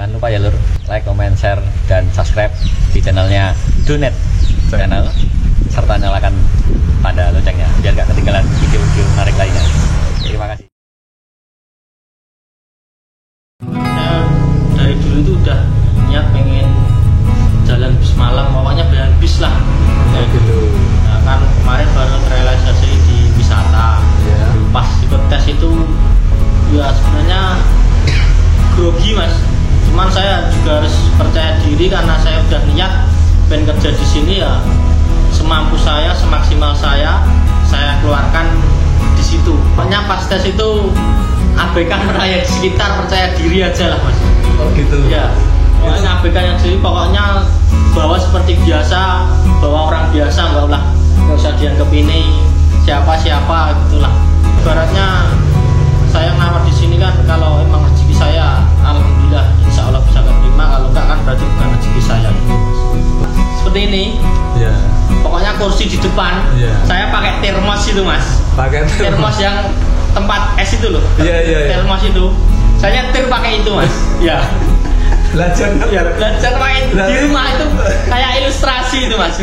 Jangan lupa ya lur, like, comment, share, dan subscribe di channelnya Donet Channel, serta nyalakan tanda loncengnya biar gak ketinggalan video-video menarik lainnya. Terima kasih. Saya dari dulu itu udah niat pengen jalan bis malam, pokoknya pengen bis lah kayak gitu. Nah, kan kemarin baru terrealisasi di wisata. Pas ikut tes itu ya sebenarnya grogi mas, cuman saya juga harus percaya diri karena saya udah niat pengen kerja di sini ya, semampu saya, semaksimal saya keluarkan di situ. Pokoknya pas tes itu abaikan raya di sekitar, percaya diri aja lah mas. Oh gitu ya. Pokoknya abaikan yang sendiri, pokoknya bawa seperti biasa, bawa orang biasa, nggak usah dianggap ini siapa gitulah. Ibaratnya saya ngelamar di sini kan, kalau emang rezeki saya, alhamdulillah, insya Allah bisa keterima. Kalau enggak kan berarti bukan rezeki saya. Seperti ini. ya. Pokoknya kursi di depan, saya pakai termos itu mas. Pakai termos yang tempat es itu loh. Iya. Termos itu, saya nyetir pakai itu mas. Ya. Belajar pakai itu di rumah itu kayak ilustrasi itu mas.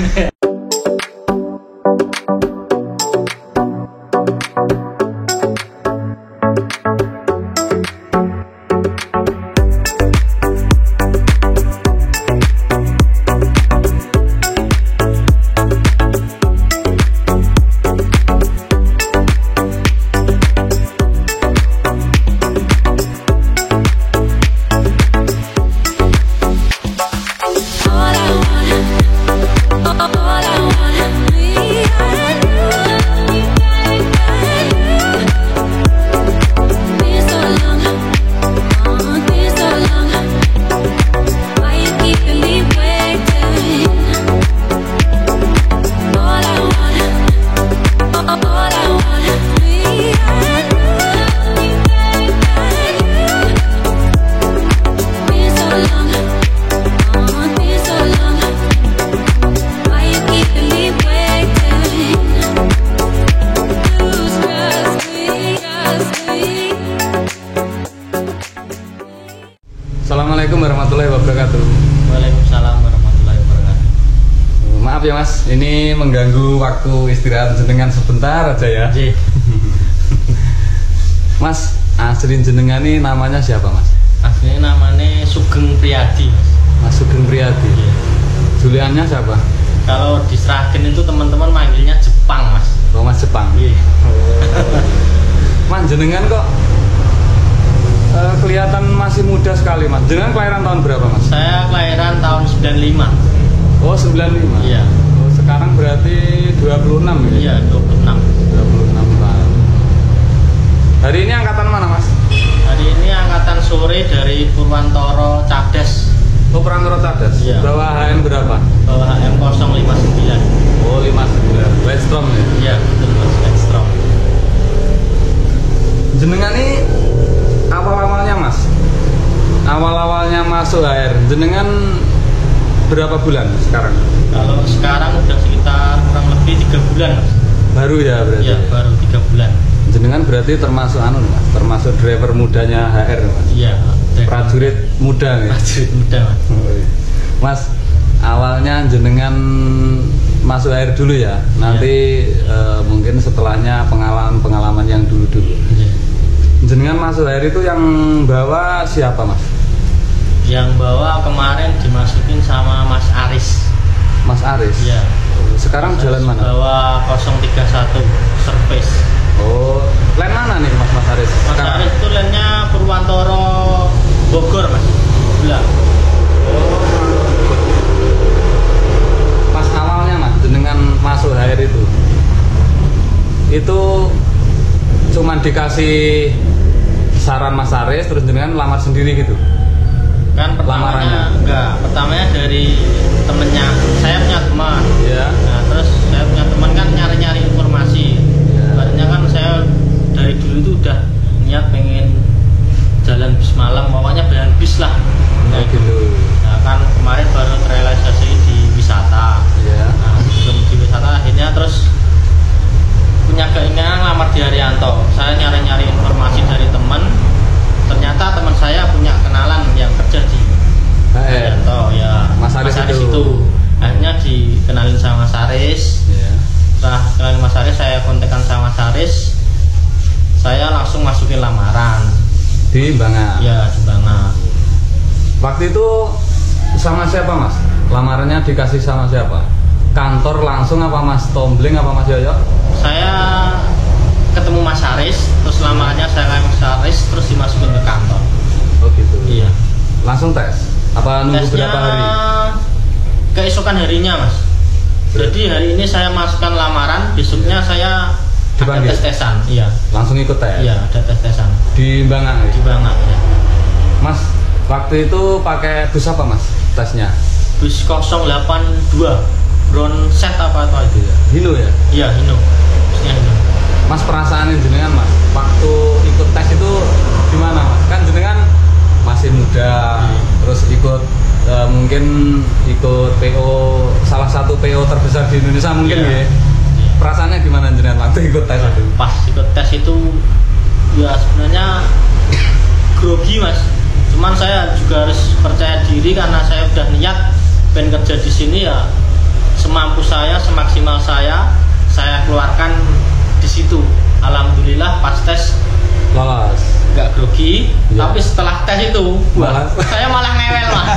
Assalamualaikum warahmatullahi wabarakatuh. Waalaikumsalam warahmatullahi wabarakatuh. Maaf ya mas, ini mengganggu waktu istirahat jenengan sebentar aja ya. Mas, asli jenengan ini namanya siapa mas? Aslinya namanya Sugeng Priyadi mas. Mas Sugeng Priyadi. Juliannya siapa? Kalau di Sragen itu teman-teman manggilnya Jepang mas. Oh mas Jepang. Mas jenengan kok kelihatan masih muda sekali mas. Jenengan kelahiran tahun berapa mas? Saya kelahiran tahun 95. Oh 95. Iya. Oh, sekarang berarti 26 ya? Iya 26 tahun. Hari ini angkatan mana mas? Hari ini angkatan sore dari Purwantoro Cabdes. Oh Purwantoro Cabdes. Iya. Bawa HM berapa? Bawa HM 059. Oh 59. Lightstrom ya? Iya betul mas, Lightstrom. Jenengan ini awal-awalnya mas, awal-awalnya masuk HR, jenengan berapa bulan sekarang? Kalau sekarang udah sekitar kurang lebih 3 bulan mas. Baru ya berarti? Iya baru 3 bulan. Jenengan berarti termasuk mas, termasuk driver mudanya HR mas? Iya. Prajurit muda nih? Prajurit muda mas. Mas, awalnya jenengan masuk HR dulu ya, nanti mungkin setelahnya pengalaman yang dulu-dulu. Jenengan masuk HR itu yang bawa siapa mas? Yang bawa kemarin dimasukin sama Mas Aris. Mas Aris? Iya. Sekarang Mas jalan mana? Bawa 031 service. Oh, line mana nih mas Aris? Mas Aris itu lainnya Purwantoro Bogor mas. Belah. Oh, pas awalnya mas jenengan masuk HR itu cuman dikasih saran Mas Aris terus jenengan lamar sendiri gitu? Kan pertamanya enggak, pertamanya dari temennya. Saya punya teman. Iya. Nah, terus saya punya teman kan nyari-nyari informasi. Sebenarnya kan saya dari dulu itu udah niat pengen jalan bis malam, pokoknya pengen bis lah. Kayak gitu. Nah, kan kemarin baru terrealisasi di wisata. Iya. Nah, sebelum di wisata akhirnya terus punya keinginan ngelamar di Haryanto. Saya nyari-nyari informasi dari teman. Ternyata teman saya punya kenalan yang kerja di dikenalin sama Mas Aris. Iya. Setelah kenalin Mas Aris, saya kontekan sama Mas Aris, saya langsung masukin lamaran. Di Banga. Ya, di Banga. Waktu itu sama siapa Mas? Lamarannya dikasih sama siapa? Kantor langsung apa Mas Tombling apa Mas Yoyo? Saya ketemu Mas Aris, terus lamarannya saya ke Mas Aris, terus dimasukin ke kantor. Oh gitu. Iya. Langsung tes? Apa nunggu Tesnya berapa hari? keesokan harinya Mas. Jadi hari ini saya masukkan lamaran, besoknya saya ada Dipanggil? tes-tesan. Iya. Langsung ikut tes? Iya, ada tes-tesan Di Banga ya? di Banga. Ya. Mas, waktu itu pakai bus apa Mas tesnya? Bus 082 Brown set apa itu ya? Hino ya? Iya, Hino. Busnya Hino. Mas perasaan jenengan Mas, waktu ikut tes itu gimana Mas? Kan jenengan masih muda, terus ikut mungkin ikut PO, salah satu PO terbesar di Indonesia mungkin Iya. ya. Perasaannya gimana jenengan waktu ikut tes itu? Pas ikut tes itu ya sebenarnya grogi Mas. Cuman saya juga harus percaya diri karena saya udah niat pengen kerja di sini ya, semampu saya, semaksimal saya keluarkan di situ. Alhamdulillah pas tes Lolos. nggak grogi, Iya. tapi setelah tes itu wah, saya malah ngewel Mas.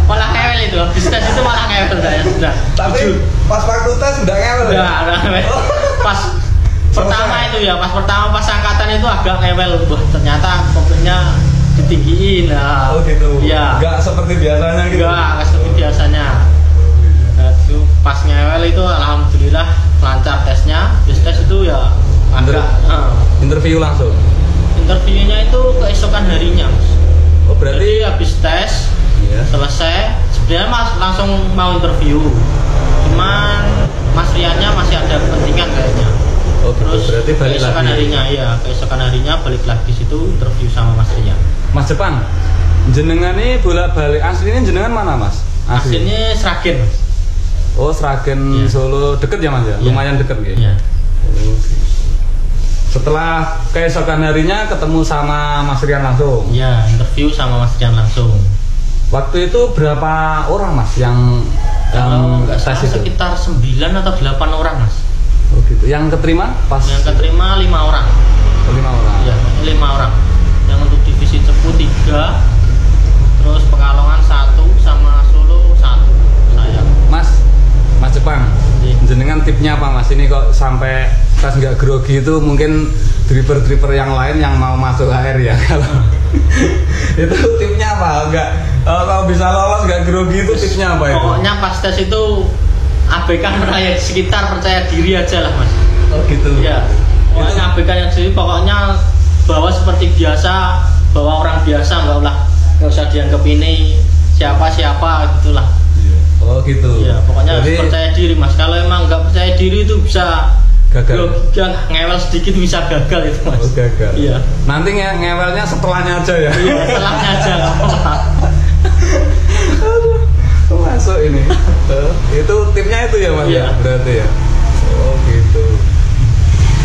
Malah ngewel itu, habis tes itu malah ngewel saya sudah. Jujur. pas waktu tes udah ngewel Udah ngewel. Pas pertama itu ya, pas angkatan itu agak ngewel. Wah, ternyata kompleknya ditinggiin. Nah, Oh gitu. Iya. Nggak seperti biasanya gitu. Enggak seperti biasanya. Nah, itu pas ngewel itu alhamdulillah lancar tesnya. Bis tes itu ya agak Interview langsung. interviewnya itu keesokan harinya Mas. Oh Jadi berarti habis tes iya. selesai sebenarnya Mas langsung mau interview, cuman Mas Riannya masih ada kepentingan kayaknya. Oh gitu. Terus Berarti balik keesokan lagi. harinya ya, keesokan harinya balik lagi situ interview sama Mas Rian. Mas Jepang, jenengan ini bolak-balik aslinya jenengan mana Mas? Aslinya Sragen Mas. Oh Sragen Iya. Solo deket ya Mas ya? Iya. Lumayan deket gitu. Iya. Setelah keesokan harinya ketemu sama Mas Rian langsung. Iya, interview sama Mas Rian langsung. Waktu itu berapa orang Mas yang Kalau nggak tes salah itu? sekitar 9 atau 8 orang Mas. Oh gitu. Yang keterima pas Yang keterima 5 orang. 5 orang. Iya, 5 orang. Yang untuk divisi Cepu 3, terus Pekalongan 1, sama Solo 1. Saya. Mas Jepang, Iya. jenengan tipnya apa Mas? Ini kok sampai tes nggak grogi itu mungkin driver-driver yang lain yang mau masuk HR ya kalau itu tipnya apa? Nggak kalau bisa lolos nggak grogi itu tipnya apa itu? Pokoknya pas tes itu abaikan rakyat sekitar, percaya diri aja lah Mas. Oh gitu. Iya. Pokoknya abaikan yang sendiri, pokoknya bawa seperti biasa, bawa orang biasa, nggak usah dianggap ini siapa gitulah. Oh gitu. Iya, pokoknya harus Jadi, percaya diri Mas. Kalau emang nggak percaya diri itu bisa gagal. ngewel sedikit bisa gagal itu Mas. Oh, gagal. Iya. Nanti ngewelnya setelahnya aja ya. Iya, setelahnya aja nggak apa-apa. Masuk ini. Itu tipnya itu ya Mas Iya. ya? Berarti ya. Oh gitu.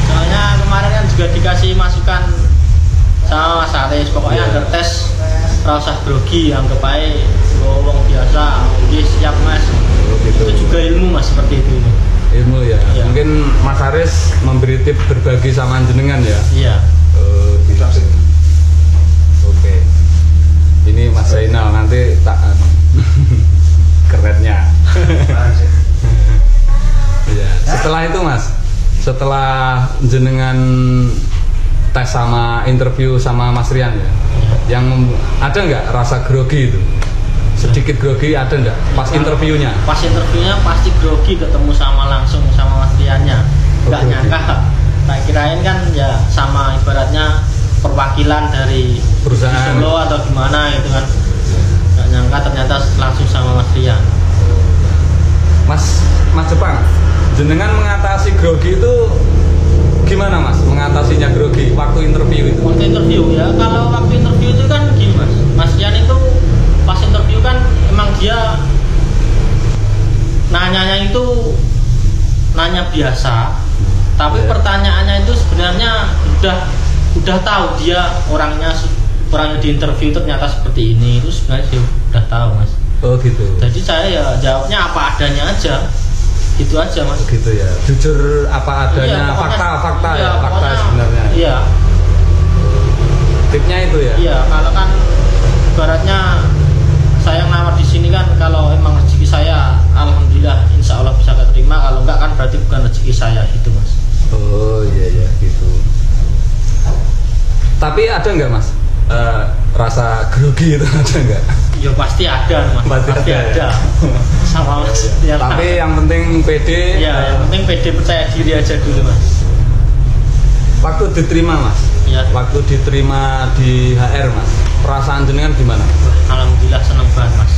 Soalnya kemarin kan juga dikasih masukan sama Mas Aris, pokoknya Iya. ada tes rasa grogi, anggap aja wong biasa. Oke, siap Mas. Oh gitu. Itu juga ilmu Mas seperti itu. Ilmu ya. Iya. Mungkin Mas Aris memberi tip berbagi sama jenengan ya. Iya. Oh gitu. Oke. Ini Mas Zainal nanti tak kerennya. Iya. Setelah itu Mas, setelah jenengan tes sama interview sama Mas Rian ya, yang ada nggak rasa grogi itu? Sedikit grogi ada nggak pas interviewnya? Pas interviewnya pasti grogi ketemu langsung sama Mas Riannya. Nggak grogi. nyangka. Tak kirain kan ya sama ibaratnya perwakilan dari Perusahaan. di Solo atau gimana gitu kan. Nggak nyangka ternyata langsung sama Mas Rian. Mas Jepang, jenengan mengatasi grogi itu gimana Mas? Mengatasinya grogi waktu interview itu? Waktu interview ya, kalau waktu interview itu kan gini Mas. Mas Rian itu pas interview kan emang dia nanyanya itu nanya biasa, tapi Yeah. pertanyaannya itu sebenarnya udah tahu dia orangnya di interview ternyata seperti ini, itu sebenarnya dia udah tahu Mas. Oh gitu. Jadi saya ya jawabnya apa adanya aja, gitu aja mas. Gitu ya, jujur apa adanya, Iya, pokoknya- fakta iya, ya, fakta pokoknya- sebenarnya. Iya, Tipnya itu ya. iya. Kalau kan ibaratnya saya ngelamar di sini kan, kalau emang rezeki saya, alhamdulillah, insya Allah bisa keterima. Kalau enggak kan berarti bukan rezeki saya, gitu mas. Oh iya ya gitu. Tapi ada nggak mas rasa grogi itu ada nggak? Ya pasti ada mas, Pasti ada, ya. Sama mas. Ya, Tapi yang penting pede. ya yang penting pede, percaya diri aja dulu mas. Waktu diterima mas, Ya. waktu diterima di HR mas, perasaan jenengan gimana? Alhamdulillah seneng banget mas.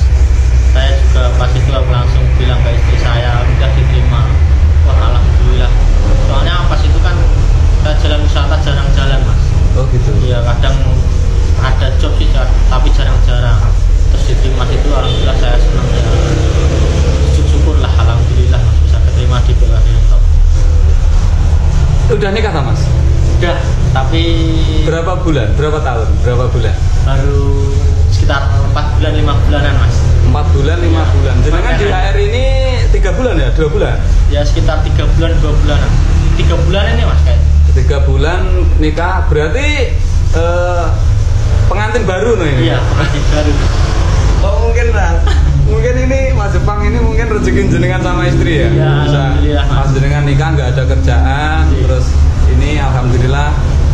Saya juga pas itu aku langsung bilang ke istri saya udah diterima. Wah alhamdulillah. Soalnya pas itu kan kita jalan wisata jarang jalan mas. Oh gitu. Iya kadang ada job sih tapi jarang-jarang. Terus diterima itu alhamdulillah saya senang ya. Syukur lah alhamdulillah mas bisa keterima di BWR Yanto. Udah nikah tak mas? Udah tapi Berapa bulan? Berapa tahun? Berapa bulan? baru sekitar 4 bulan 5 bulanan mas. 4 bulan, 5 bulan. Jenengan di HR ini 3 bulan ya? 2 bulan? Ya sekitar 3 bulan 2 bulanan. 3 bulan ini mas kayak. 3 bulan nikah berarti pengantin baru nih ini? Iya pengantin baru. Oh mungkin lah. Mungkin ini Mas Jepang ini mungkin rezeki jenengan sama istri ya? Iya, alhamdulillah, Mas. Pas jenengan nikah nggak ada kerjaan, Iya. terus ini alhamdulillah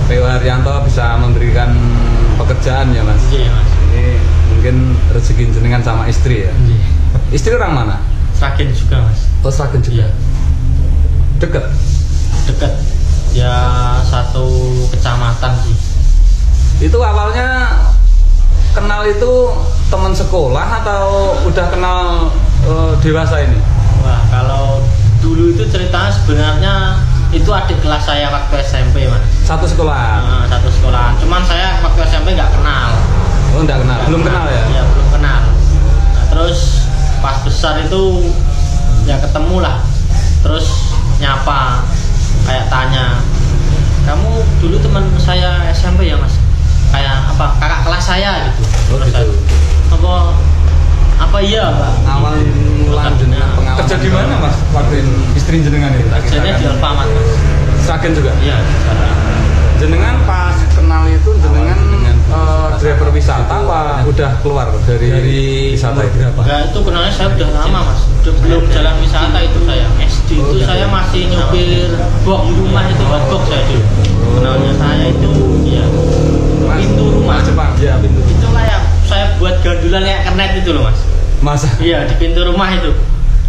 PO Haryanto bisa memberikan pekerjaan ya mas. Iya mas. Ini mungkin rezeki jenengan sama istri ya. Iya. Istri orang mana? Sragen juga mas. Oh Sragen juga. Iya. Deket. Dekat. Ya satu kecamatan sih. Itu awalnya kenal itu teman sekolah atau udah kenal dewasa ini? Wah kalau dulu itu ceritanya sebenarnya itu adik kelas saya waktu SMP mas. Satu sekolah. Nah, satu sekolahan. Cuman saya waktu SMP nggak kenal. Oh enggak kenal. Belum kenal ya? Iya belum kenal. Nah, terus pas besar itu ya ketemu lah. Terus nyapa, kayak tanya, kamu dulu teman saya SMP ya mas? Kayak apa? Kakak kelas saya gitu. Oh Terus gitu. apa iya pak? Awal mulan jenengan pengalaman. Kerja di mana mas? Waktu istri jenengan itu? Kerjanya di Alfamart mas. Sragen juga. Iya. Jenengan pas kenal itu jenengan driver wisata apa udah keluar dari wisata itu? Enggak, itu kenalnya saya udah lama mas. Udah belum jalan wisata itu saya. SD Oh, itu udah. saya masih nyopir box di rumah itu, box saya dulu. Kenalnya saya itu ya Mas, pintu rumah. Mas Jepang. Iya pintu. Itu kayak saya buat gandulan kayak kernet itu loh mas. Masa? Iya di pintu rumah itu.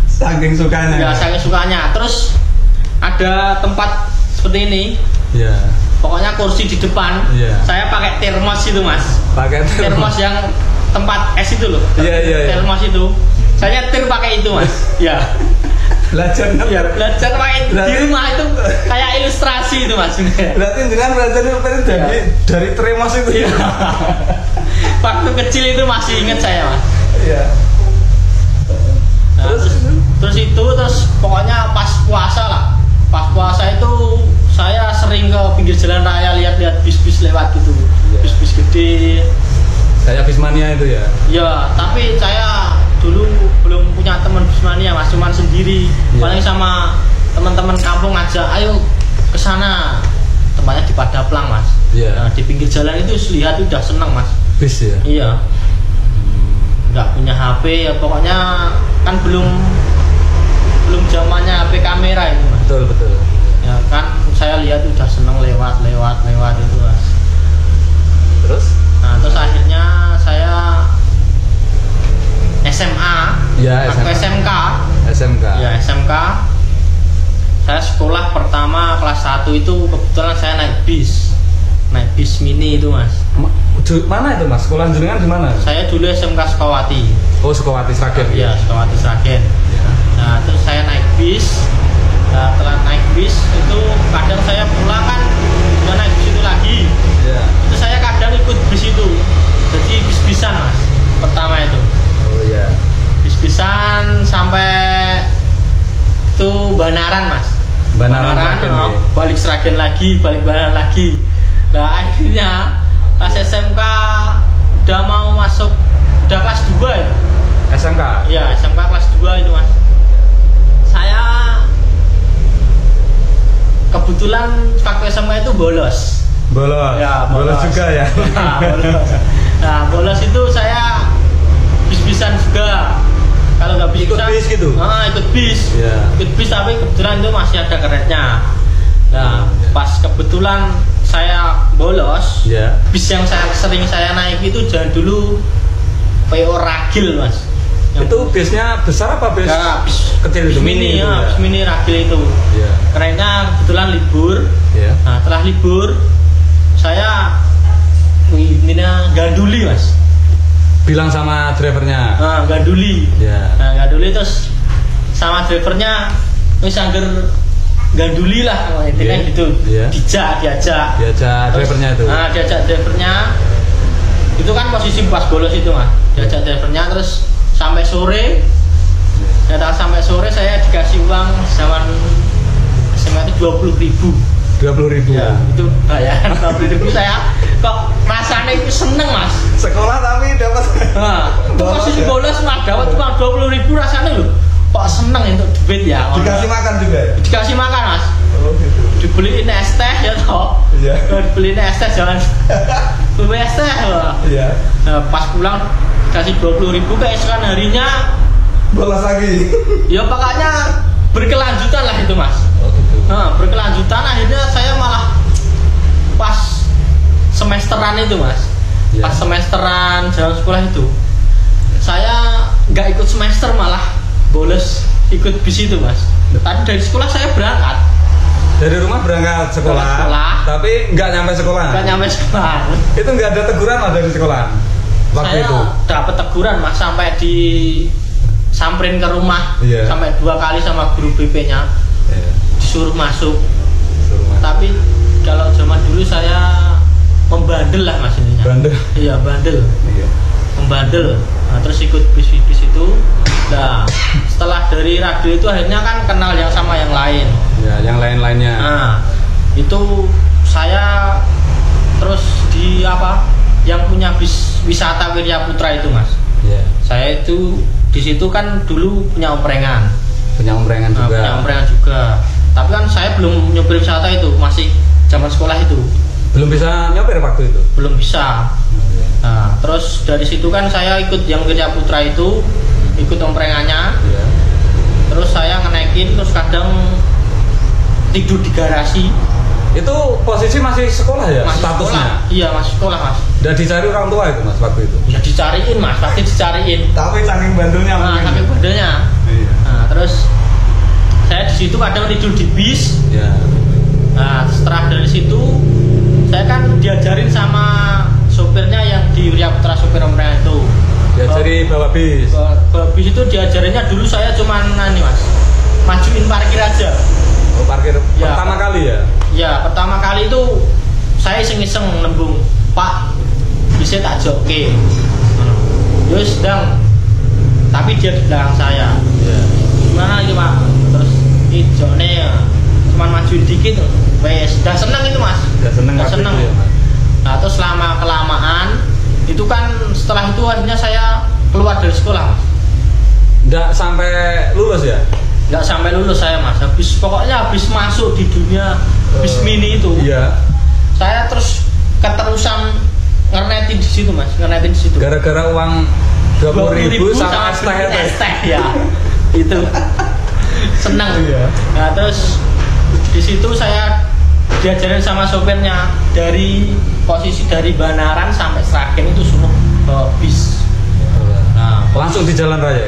Saking sukanya. Ya saya sukanya. Terus ada tempat seperti ini. Iya. Pokoknya kursi di depan. Iya. Saya pakai termos itu mas. Pakai Termos yang tempat es itu loh. Iya. Termos itu. Saya nyetir pakai itu mas. Ya. Belajar. Ya belajar pakai itu di Berarti- rumah itu kayak ilustrasi itu mas. Berarti jenengan belajar dari tremos itu. Iya. Waktu kecil itu masih ingat saya mas. Iya. Nah, terus pokoknya pas puasa lah. Pas puasa itu saya sering ke pinggir jalan raya lihat-lihat bis-bis lewat gitu. Iya. Bis-bis gede. Kayak Bismania itu ya. Ya, tapi saya dulu belum punya teman bismania mas, cuman sendiri. Iya. Paling sama teman-teman kampung aja, ayo ke sana. Tempatnya di Padaplang mas. Iya. Nah, di pinggir jalan itu lihat udah seneng mas. Bis ya. Iya. Nggak punya HP ya pokoknya kan belum zamannya HP kamera itu mas. Betul. Ya kan saya lihat udah seneng lewat itu mas. Terus? Nah terus akhirnya saya SMA, Ya, atau SMA. SMK. SMK. Ya SMK. Saya sekolah pertama kelas 1 itu kebetulan saya naik bis mini itu mas. Mana itu mas? Sekolah jenengan di mana? Saya dulu SMK Sukawati. Oh Sukawati Sragen. Iya Sukawati Sragen. Ya. Nah terus saya naik bis. Nah, setelah naik bis itu kadang saya pulang kan udah naik bis itu lagi. Ya. Itu saya kadang ikut bis itu. Jadi bis-bisan mas. Pertama itu. Oh iya. Bis-bisan sampai itu Banaran mas. Banaran Sragen, oh, ya. balik Sragen lagi, balik Banaran lagi. Nah akhirnya pas SMK udah mau masuk, udah kelas 2 ya. SMK. Iya, SMK kelas 2 itu mas. Saya kebetulan waktu SMK itu bolos. Bolos. Ya, bolos juga ya. Nah, bolos. Nah, bolos itu saya bis-bisan juga. Kalau nggak bisa Ikut bis gitu? Ikut bis. Iya. Ikut bis tapi kebetulan itu masih ada keretnya. Nah, pas kebetulan saya bolos, Iya. bis yang sering saya naik itu jangan dulu PO Ragil mas. Itu bisnya besar apa bis? Ya, bis kecil bis itu? mini itu ya, bis mini Ragil itu. Iya. Keretnya kebetulan libur. Iya. Nah, setelah libur saya ganduli mas. Bilang sama drivernya. Nah, ganduli. Ya. Nah, ganduli terus sama drivernya wis angger ganduli lah intinya Iya. gitu. Iya. Diajak. Diajak drivernya itu. Nah, diajak drivernya. Itu kan posisi pas bolos itu mas. Diajak drivernya terus sampai sore. Dan sampai sore saya dikasih uang zaman SMA itu 20.000. 20.000. Ya, itu bayaran 20.000 saya kok rasanya itu seneng mas. Sekolah tapi dapat. Nah, itu posisi bolos mas dapat cuma 20.000 rasanya loh. Kok seneng untuk duit ya. Dikasih makan juga ya? Dikasih makan mas. Oh gitu. Dibeliin es teh ya toh. Iya. Dibeliin es teh jangan. Beli es teh loh. Iya. Nah, pas pulang dikasih 20.000 keesokan harinya. Bolos lagi. Ya pokoknya berkelanjutan lah itu mas. Oh gitu. Nah, berkelanjutan akhirnya saya malah pas semesteran itu mas. Ya. Pas semesteran jalan sekolah itu saya nggak ikut semester malah bolos ikut bis itu mas. Tadi dari sekolah saya berangkat. Dari rumah berangkat sekolah, Berangkat sekolah. tapi nggak nyampe sekolah. Nggak nyampe sekolah. Itu nggak ada teguran lah dari sekolah waktu Saya itu. dapat teguran mas sampai di samperin ke rumah. Iya. Sampai 2 kali sama guru BP-nya Iya. disuruh masuk. Suruh masuk. Tapi kalau zaman dulu saya membandel lah mas ininya. Bandel. Iya bandel. Iya. Membandel. Nah, terus ikut bis itu. Nah, setelah dari radio itu akhirnya kan kenal yang sama yang lain. Ya, yang lain-lainnya. Nah, itu saya terus di apa? Yang punya bis wisata Wirya Putra itu mas. Iya. Saya itu di situ kan dulu punya omprengan. Punya omprengan Nah, juga. punya omprengan juga. Tapi kan saya belum nyopir wisata itu, masih zaman sekolah itu. Belum bisa nyopir waktu itu. Belum bisa. Iya. Nah, terus dari situ kan saya ikut yang Wirya Putra itu, ikut omprengannya. Iya. Terus saya ngenaikin, terus kadang tidur di garasi. Itu posisi masih sekolah ya? Masih Statusnya. sekolah. Iya, masih sekolah mas. Udah dicari orang tua itu mas waktu itu. Ya dicariin mas, pasti dicariin. Tapi saking bandelnya Nah, saking badannya. Iya. Nah, terus saya di situ kadang tidur di bis. Ya. Nah, setelah dari situ saya kan diajarin sama sopirnya yang di Wirya Putra sopir omprengan itu. Diajari bawa bis. Bawa bis itu diajarinnya dulu saya cuman nih mas, majuin parkir aja. Oh, parkir Ya. pertama kali ya? Ya pertama kali itu saya iseng-iseng nembung, Pak bisa tak joki. Yo sedang, tapi dia di belakang saya. Iya. Gimana ini Pak? Terus hijaunya ya cuman majuin dikit, wes udah seneng itu mas. Udah seneng Udah waktu seneng. itu ya mas? Nah terus lama kelamaan itu kan setelah itu akhirnya saya keluar dari sekolah mas. Nggak sampai lulus ya? Nggak sampai lulus saya mas. Pokoknya habis masuk di dunia bis mini itu. Iya. Saya terus keterusan ngernetin di situ mas, ngernetin di situ. Gara-gara uang 20.000 sama es teh beli itu. es teh ya. Itu senang. Iya. Nah terus di situ saya diajarin sama sopirnya dari posisi dari Banaran sampai Sragen itu semua bawa bis. Nah, Langsung di jalan raya.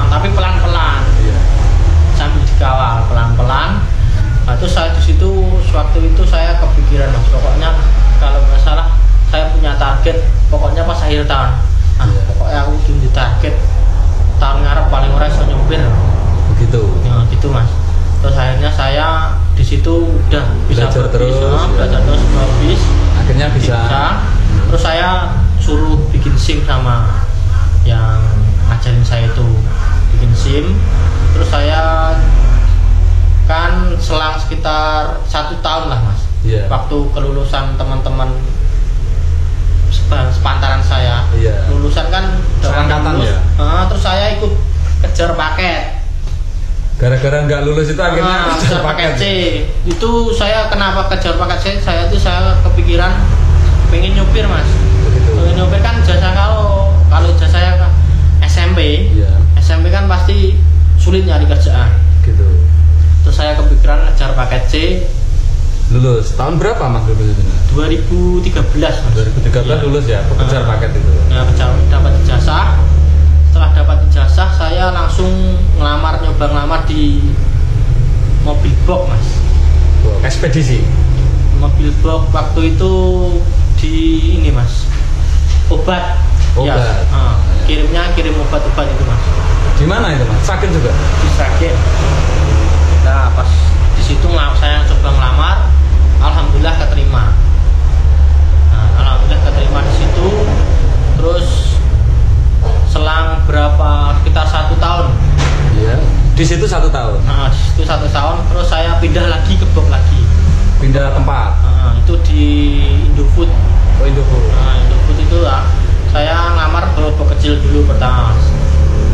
tapi pelan-pelan Iya. sambil dikawal pelan-pelan. Nah, terus saya di situ waktu itu saya kepikiran mas, pokoknya kalau nggak salah saya punya target, pokoknya pas akhir tahun. Nah, Iya. pokoknya aku di target tahun ngarep paling ora iso nyopir. Begitu. Ya, gitu mas. Terus akhirnya saya di situ udah bisa Belajar berbis, terus, belajar terus berbis. Akhirnya bisa. Terus saya suruh bikin SIM sama yang ngajarin saya itu, bikin SIM. Terus saya kan selang sekitar 1 tahun lah mas. Iya. Waktu kelulusan teman-teman sepantaran saya. Iya. Lulusan kan udah pada Seangkatan lulus. ya? Terus saya ikut kejar paket. Gara-gara nggak lulus itu akhirnya Kejar paket C. Itu saya kenapa kejar paket C? Saya kepikiran pengen nyopir, Mas. Begitu. Pengen nyopir kan jasa kalau jasa saya SMP. Iya. SMP kan pasti sulit nyari kerjaan. Gitu. Terus saya kepikiran ngejar paket C. Lulus tahun berapa Mas lulus itu? 2013, Mas. 2013 Iya. lulus ya, pekerja paket itu. Ya, dapat ijazah. Setelah dapat ijazah, saya langsung nyoba ngelamar di mobil box, Mas. Ekspedisi. Mobil box waktu itu di ini, Mas. Obat. Obat. Ya, kirim obat-obat itu, Mas. Di mana itu Mas? Sakit juga. Di Sragen. Nah, pas di situ saya coba ngelamar, alhamdulillah keterima. Nah, alhamdulillah keterima di situ. Terus selang sekitar 1 tahun. Iya. Di situ 1 tahun. Nah, di situ 1 tahun. Terus saya pindah lagi ke box lagi. Pindah tempat. Nah, itu di Indofood. Oh Indofood. Nah, Indofood itu lah. Saya ngamar bawa box kecil dulu pertama.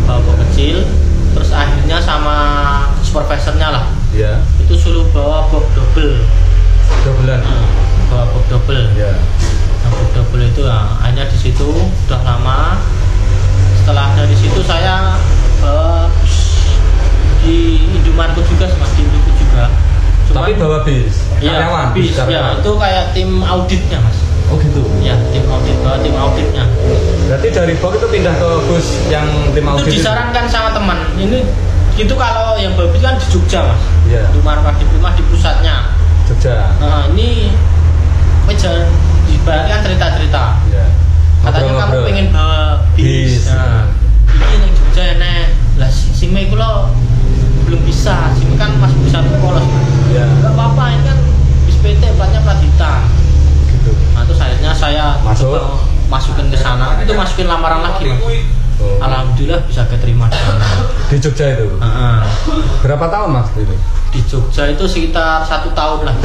Bawa box kecil. Terus akhirnya sama supervisornya lah. Iya. Itu suruh bawa box double. Dobelan. Bawa box double. Iya. Nah, box double itu hanya di situ udah lama. Setelah dari situ saya di Indomaret juga, Mas, di Indofood juga. Tapi bawa bis. Iya, Karyawan. bis. Ya, itu kayak tim auditnya, Mas. Oh gitu. Ya, tim auditnya. Berarti dari box itu pindah ke bus yang tim audit. Itu disarankan sama teman. Ini itu kalau yang bawa bis kan di Jogja, Mas. Iya. Indomaret di rumah di pusatnya. Jogja. Nah, ini jangan dibagikan cerita-cerita. Iya. Katanya kamu Ngobrol-ngobrol. pengen bawa bis. Bis. Nah, ini yang Jogja enek. Lah sime kula belum bisa. Sime kan masih bisa polos. Iya. Enggak apa-apa, ini kan bis PT platnya plat hitam. Gitu. Nah, terus akhirnya saya Masuk. coba masukin ke sana. Itu masukin lamaran lagi, Mas. Oh. Alhamdulillah bisa keterima di sana. Di Jogja itu. Heeh. Berapa tahun Mas itu? Di Jogja itu sekitar 1 tahun lah.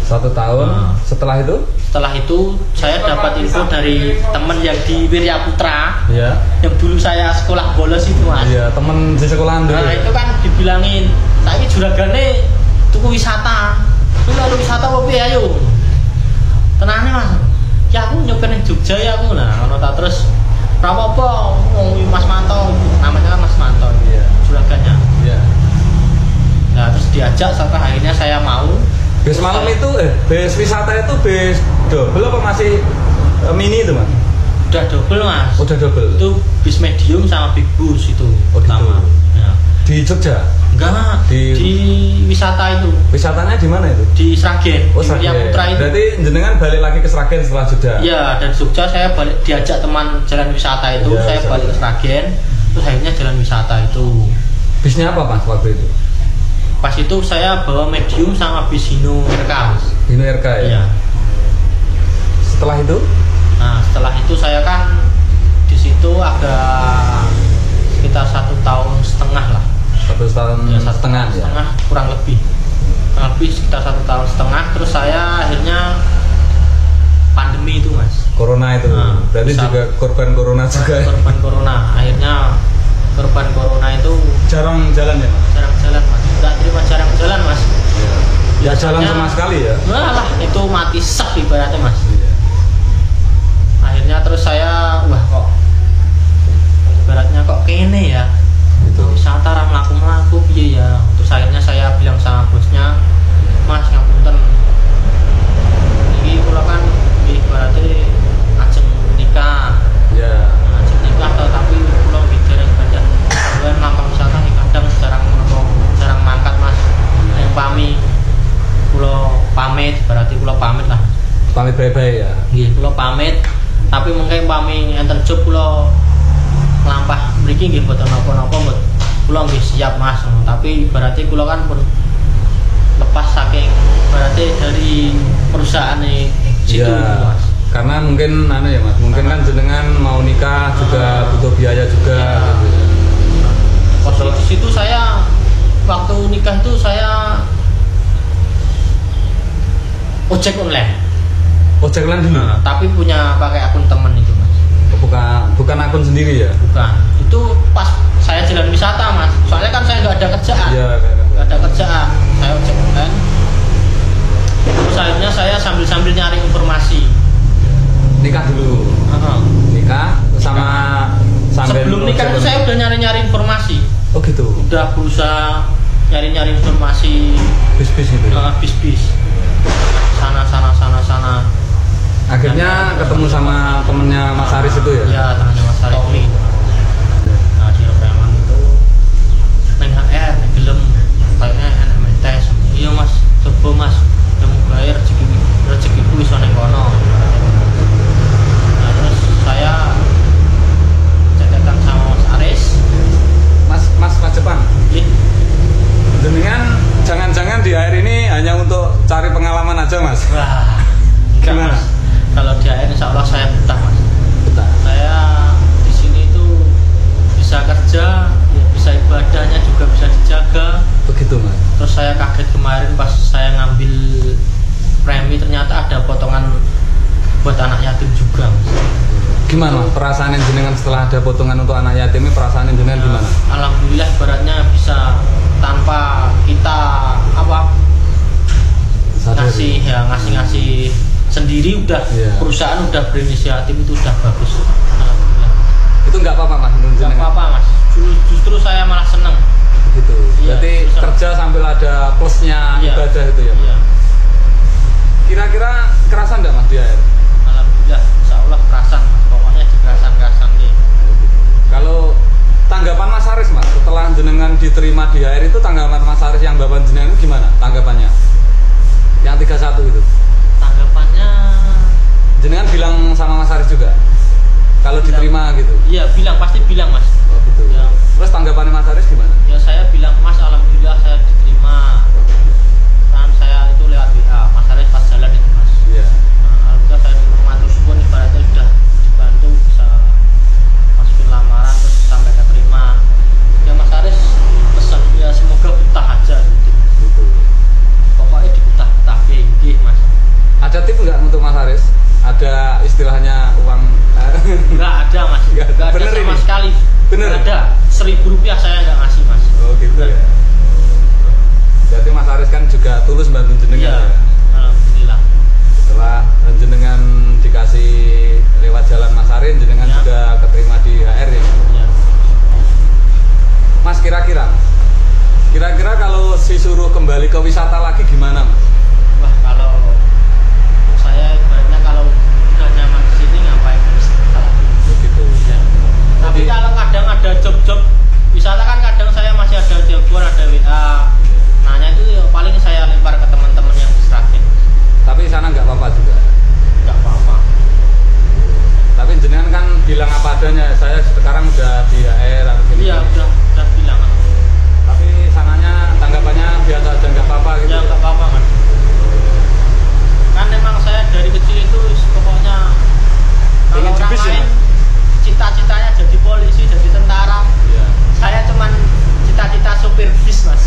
1 tahun. Setelah itu? Setelah itu saya dapat info dari temen yang di Wirya Putra, Iya. yang dulu saya sekolah bolos itu, Mas. Iya, temen di sekolahan dulu. Nah, itu kan dibilangin, saya juragane tuku wisata. Itu lalu wisata apa piye ayo? Tenane, Mas. Ya aku nyobain ning Jogja ya aku. Nah, ngono ta terus ra apa-apa, Mas Manto, namanya kan Mas Manto. Iya. Juraganya. Iya. Nah, terus diajak sampai akhirnya saya mau. Bis malam itu bis wisata itu bis double apa masih mini itu Mas? Udah double, Mas. Udah double. Itu bis medium sama big bus itu Oh, pertama. gitu. Ya. Di Jogja. Enggak, Di- di wisata itu, Wisatanya di mana itu? di Sragen, Oh, di Wirya Sragen. Putra itu. Berarti jenengan balik lagi ke Sragen setelah Jogja. Iya, dari Jogja saya balik diajak teman jalan wisata itu, Iya, saya wisata. balik ke Sragen, terus akhirnya jalan wisata itu. Bisnya apa Mas waktu itu? Pas itu saya bawa medium sama bis Hino RK, Mas. Hino RK ya. Iya. Setelah itu? Nah, setelah itu saya kan di situ agak sekitar 1,5 tahun lah. 1 tahun Ya, setengah ya. setengah kurang lebih sekitar 1,5 tahun. Terus saya akhirnya pandemi itu, Mas. Corona itu. Nah, Berarti bisa- juga korban corona juga. Korban corona. Akhirnya korban corona itu Jarang jalan ya Mas? jarang jalan, Mas. Nggak terima jarang jalan, Mas. Iya. Ya jalan Biasanya- sama sekali ya. Lah, itu mati sak ibaratnya, Mas. Iya. Akhirnya terus saya kok ibaratnya kok kene ya. Gitu. Wisata ra mlaku-mlaku piye ya. Terus akhirnya saya bilang sama bosnya, "Mas, ngapunten. Iki kula kan ibaratnya ajeng nikah. Ya. Ajeng nikah tapi kula nggih dereng badhe bulan mlampah wisata nih kadang jarang mangkat, Mas. Yang kula pamit, berarti kula pamit lah. Pamit bye-bye ya. Nggih, kula pamit. Tapi mungkin pamit enten job kula lampah mriki nggih mboten napa-napa, mbot. Kula nggih siap, Mas. Tapi berarti kula kan pun lepas saking berarti dari perusahaan situ, Iya. Mas. Karena mungkin ya Mas, mungkin kan jenengan mau nikah juga butuh biaya juga Iya. gitu ya. Posisi di situ saya waktu nikah itu saya ojek online. ojek online dulu. Nah, tapi punya pakai akun temen itu mas. Bukan akun sendiri ya? Bukan. Itu pas saya jalan wisata mas. Soalnya kan saya nggak ada kerjaan. Iya. Nggak ada kerjaan. Saya ojek online. Terus akhirnya saya sambil nyari informasi. Nikah dulu. Nikah sama sambil sebelum nikah itu saya udah nyari informasi. Oh gitu. Udah berusaha nyari informasi bis-bis itu. Bis. Sana. Akhirnya ketemu sama temennya Mas Haris itu ya? Iya, temennya Mas Haris itu. Nah, di Repeman itu neng HR, neng gelem, kayaknya NMT tes. Iya mas, coba mas, yang bayar rezekiku iso neng kono. Nah terus saya cetetan sama Mas Haris. Mas Jepang. Iya. Jenengan jangan-jangan di air ini hanya untuk cari pengalaman aja mas? Wah, enggak Gimana? mas. Kalau di air insya Allah saya betah mas. Betah. Saya di sini itu bisa kerja, ya bisa ibadahnya juga bisa dijaga. Begitu mas. Terus saya kaget kemarin pas saya ngambil premi ternyata ada potongan buat anak yatim juga mas. Gimana perasaan jenengan setelah ada potongan untuk anak yatim ini, perasaan jenengan gimana? Alhamdulillah ibaratnya bisa tanpa kita Sadari. ngasih sendiri udah perusahaan udah berinisiatif itu udah bagus. Alhamdulillah. Itu nggak apa-apa mas menurut Nggak jenengan? apa-apa mas. Justru saya malah seneng. Gitu. Iya, Berarti susah. kerja sambil ada plusnya Iya. ibadah itu ya? Iya. Kira-kira kerasan nggak mas di air? Alhamdulillah, insya Allah kerasan mas. Pokoknya dikerasan deh. Kalau tanggapan Mas Haris mas, setelah jenengan diterima di air itu tanggapan Mas Haris yang bapak jenengan itu gimana tanggapannya? Yang 31 itu? Tanggapannya Jenengan bilang sama Mas Haris juga? Kalau Bilang. diterima gitu? iya pasti bilang mas. Oh gitu. Ya. Terus tanggapannya Mas Haris gimana? Ya saya bilang mas alhamdulillah saya diterima. Kan saya itu lewat WA, Mas Haris pas jalan itu mas. Iya. Nah, alhamdulillah saya diterima terus pun ibaratnya sudah dibantu bisa masukin lamaran terus sampai keterima. Ya Mas Haris pesan ya semoga betah aja gitu. Gitu. Pokoknya dibetah-betah gih mas. Ada tip nggak untuk Mas Haris? Ada istilahnya uang? Enggak ada mas. Nggak ada. Enggak ada Bener sama ini? sekali. Bener? Nggak ada. Rp1.000 saya nggak ngasih mas. Oh gitu ya. Berarti Mas Haris kan juga tulus bantu jenengan Iya. ya. Alhamdulillah. Setelah jenengan dikasih lewat jalan Mas Haris, jenengan Ya. juga keterima di HR ya. Ya. Mas kira-kira kalau disuruh kembali ke wisata lagi gimana Mas? Wah kalau saya ibaratnya kalau udah nyaman di sini ngapain ke wisata lagi? Begitu. Ya. Tapi Jadi- kalau kadang ada job-job wisata kan kadang saya masih ada telepon, ada WA. Nanya itu ya paling saya lempar ke teman-teman yang di Sragen. Tapi sana nggak apa-apa juga. Nggak apa-apa. Tapi jenengan kan bilang apa adanya. Saya sekarang udah di HR atau gini. Iya udah bilang. Tapi sananya tanggapannya biasa aja nggak apa-apa gitu. Ya nggak apa-apa kan. Kan memang saya dari kecil itu pokoknya kalau Ingin orang jebis ya, lain Mas? cita-citanya jadi polisi, jadi tentara. Iya. Saya cuman cita-cita supir bis mas.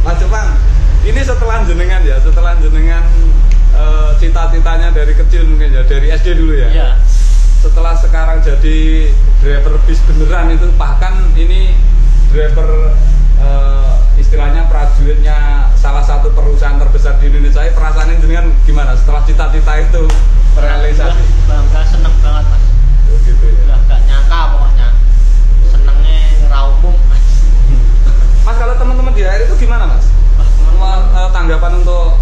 Mas Jepang, ini setelah jenengan cita-citanya dari kecil mungkin ya, dari SD dulu ya. Iya. Setelah sekarang jadi driver bis beneran itu, bahkan ini driver istilahnya prajuritnya salah satu perusahaan terbesar di Indonesia. Perasaannya jenengan gimana setelah cita-cita itu terrealisasi? Bangga, seneng banget mas. Oh, gitu ya. Udah gak nyangka pokoknya. Senengnya raumum mas. Mas kalau teman-teman di air itu gimana Mas? Wah, teman-teman, Tanggapan untuk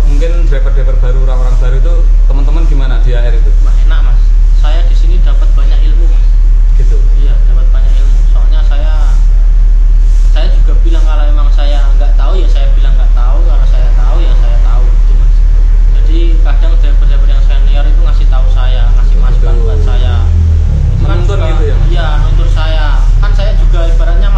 mungkin driver-driver baru, orang-orang baru itu teman-teman gimana di air itu? wah, enak mas. Saya di sini dapat banyak ilmu mas. Gitu. Iya dapat banyak ilmu. Soalnya saya juga bilang kalau emang saya nggak tahu ya saya bilang nggak tahu. Kalau saya tahu ya saya tahu gitu mas. Jadi kadang driver-driver yang senior itu ngasih tahu saya, ngasih masukan buat saya. Itu kan Menuntun juga- gitu ya, Mas? Iya nuntun saya. Kan saya juga ibaratnya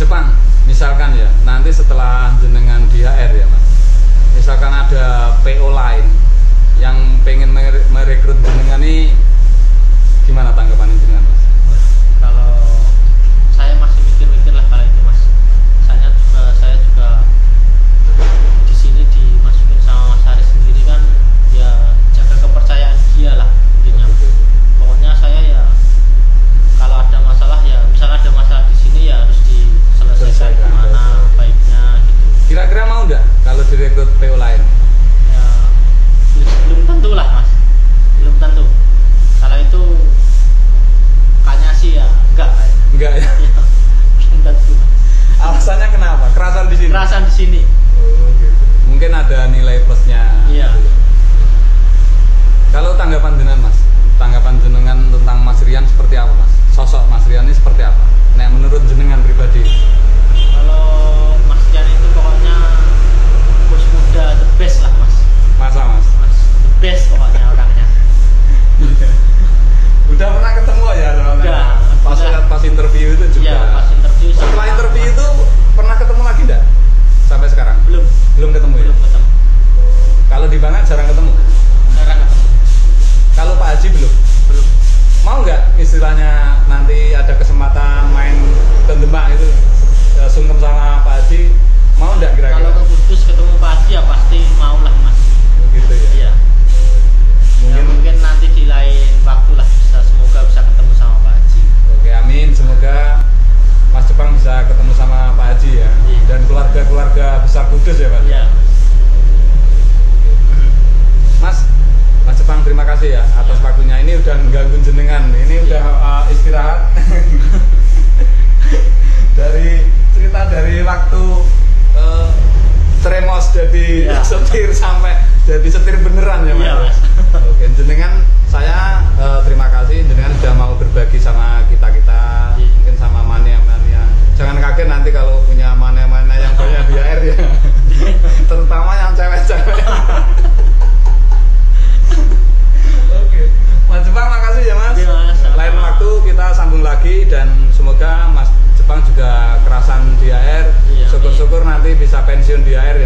Jepang, misalkan ya, nanti setelah jenengan di HR ya Mas, misalkan ada PO lain yang pengen merekrut jenengan ini, gimana tanggapan jenengan Mas? Kalau saya masih mikir-mikir lah kalau itu Mas. Saya juga di sini dimasukin sama Mas Haris sendiri kan, ya jaga kepercayaan dia lah intinya. Pokoknya saya ya kalau ada masalah ya, misalnya ada masalah di sini ya harus diselesaikan gimana baiknya gitu. Kira-kira mau nggak kalau direkrut PO lain? Ya belum tentu lah Mas, belum tentu. Kalau itu kayaknya sih ya enggak kayaknya. Enggak ya? Ya, belum tentu. Alasannya kenapa? Kerasan di sini? Kerasan di sini. Oh gitu. Mungkin ada nilai plusnya. Iya. Kalau tanggapan jenengan Mas, tanggapan jenengan tentang Mas Rian seperti apa Mas? Sosok Mas Rian ini seperti apa? Nah, menurut jenengan pribadi? Kalau Mas Rian itu pokoknya bos muda the best lah Mas. Masa Mas? Mas the best pokoknya orangnya. Udah pernah ketemu ya soalnya? Udah. Pas interview itu juga? Iya, pas interview. Setelah interview itu pernah ketemu lagi enggak? Sampai sekarang? Belum. Belum ketemu ya? Belum ketemu. Kalau di Bangat jarang ketemu? Jarang ketemu. Kalau Pak Haji belum? Belum. Mau nggak istilahnya nanti ada kesempatan main ke Demak itu sungkem sama Pak Haji, mau nggak kira-kira? Kalau ke Kudus ketemu Pak Haji ya pasti mau lah Mas. Gitu ya? Iya. Mungkin nanti di lain waktu lah, semoga bisa ketemu sama Pak Haji. Oke, amin. Semoga Mas Jepang bisa ketemu sama Pak Haji ya. Iya. Dan keluarga-keluarga besar Kudus ya Pak? Iya. Mas Jepang, terima kasih ya atas waktunya. Ini udah ganggu jenengan. Ini udah istirahat. Dari cerita dari waktu tremos jadi Ya. setir sampai jadi setir beneran ya Mas. Iya, Mas. Oke, jenengan saya terima kasih jenengan sudah mau berbagi sama kita-kita, Iya. mungkin sama mania-mania. Jangan kaget nanti kalau punya mania-mania yang banyak di HR ya. Terutama yang cewek-cewek. Oke, Mas Jepang makasih ya Mas. Iya, Mas. Lain waktu kita sambung lagi dan semoga Mas Jepang juga kerasan di HR. Iya, Syukur-syukur nanti bisa pensiun di HR